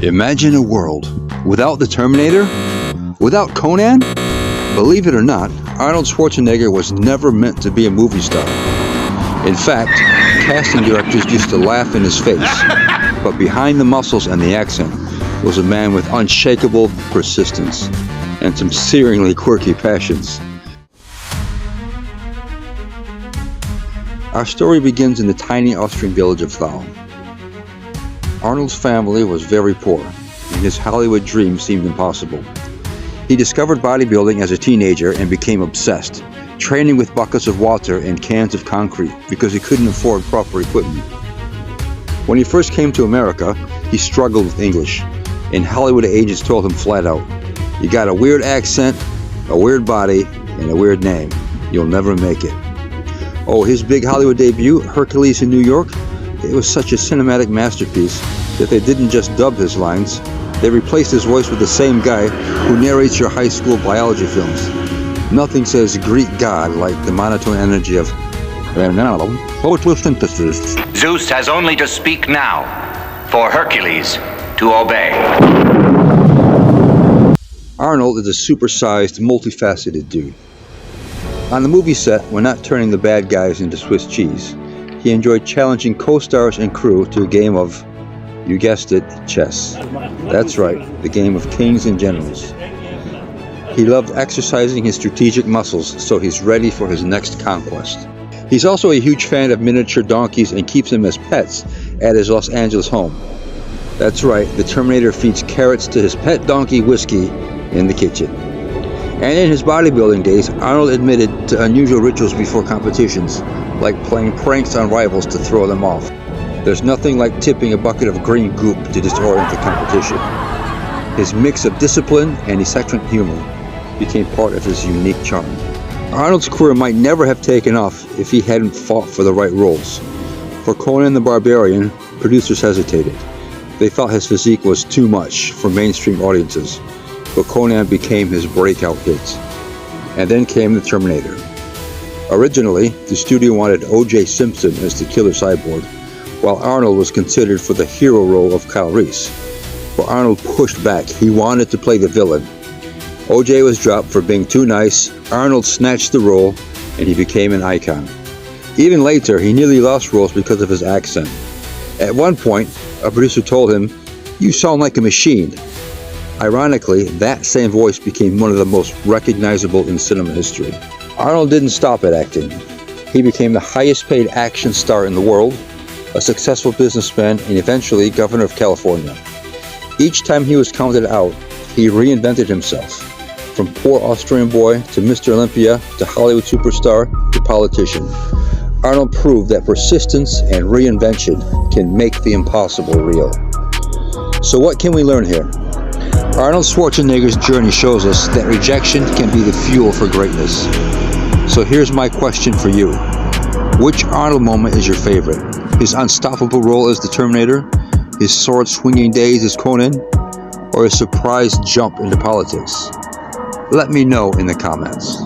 Imagine a world without the Terminator, without Conan. Believe it or not, Arnold Schwarzenegger was never meant to be a movie star. In fact, casting directors used to laugh in his face, but behind the muscles and the accent was a man with unshakable persistence and some searingly quirky passions. Our story begins in the tiny Austrian village of Thal. Arnold's family was very poor, and his Hollywood dream seemed impossible. He discovered bodybuilding as a teenager and became obsessed, training with buckets of water and cans of concrete because he couldn't afford proper equipment. When he first came to America, he struggled with English, and Hollywood agents told him flat out, "You got a weird accent, a weird body, and a weird name. You'll never make it." Oh, his big Hollywood debut, Hercules in New York, it was such a cinematic masterpiece that they didn't just dub his lines, they replaced his voice with the same guy who narrates your high school biology films. Nothing says Greek god like the monotone energy of photosynthesis. Zeus has only to speak now for Hercules to obey. Arnold is a supersized, multifaceted dude. On the movie set, when not turning the bad guys into Swiss cheese, he enjoyed challenging co-stars and crew to a game of, you guessed it, chess. That's right, the game of kings and generals. He loved exercising his strategic muscles so he's ready for his next conquest. He's also a huge fan of miniature donkeys and keeps them as pets at his Los Angeles home. That's right, the Terminator feeds carrots to his pet donkey Whiskey in the kitchen. And in his bodybuilding days, Arnold admitted to unusual rituals before competitions, like playing pranks on rivals to throw them off. There's nothing like tipping a bucket of green goop to disorient the competition. His mix of discipline and eccentric humor became part of his unique charm. Arnold's career might never have taken off if he hadn't fought for the right roles. For Conan the Barbarian, producers hesitated. They thought his physique was too much for mainstream audiences, but Conan became his breakout hit. And then came the Terminator. Originally, the studio wanted O.J. Simpson as the killer cyborg, while Arnold was considered for the hero role of Kyle Reese. But Arnold pushed back. He wanted to play the villain. O.J. was dropped for being too nice, Arnold snatched the role, and he became an icon. Even later, he nearly lost roles because of his accent. At one point, a producer told him, "You sound like a machine." Ironically, that same voice became one of the most recognizable in cinema history. Arnold didn't stop at acting. He became the highest paid action star in the world, a successful businessman, and eventually governor of California. Each time he was counted out, he reinvented himself. From poor Austrian boy to Mr. Olympia to Hollywood superstar to politician. Arnold proved that persistence and reinvention can make the impossible real. So what can we learn here? Arnold Schwarzenegger's journey shows us that rejection can be the fuel for greatness. So here's my question for you. Which Arnold moment is your favorite? His unstoppable role as the Terminator? His sword-swinging days as Conan? Or his surprise jump into politics? Let me know in the comments.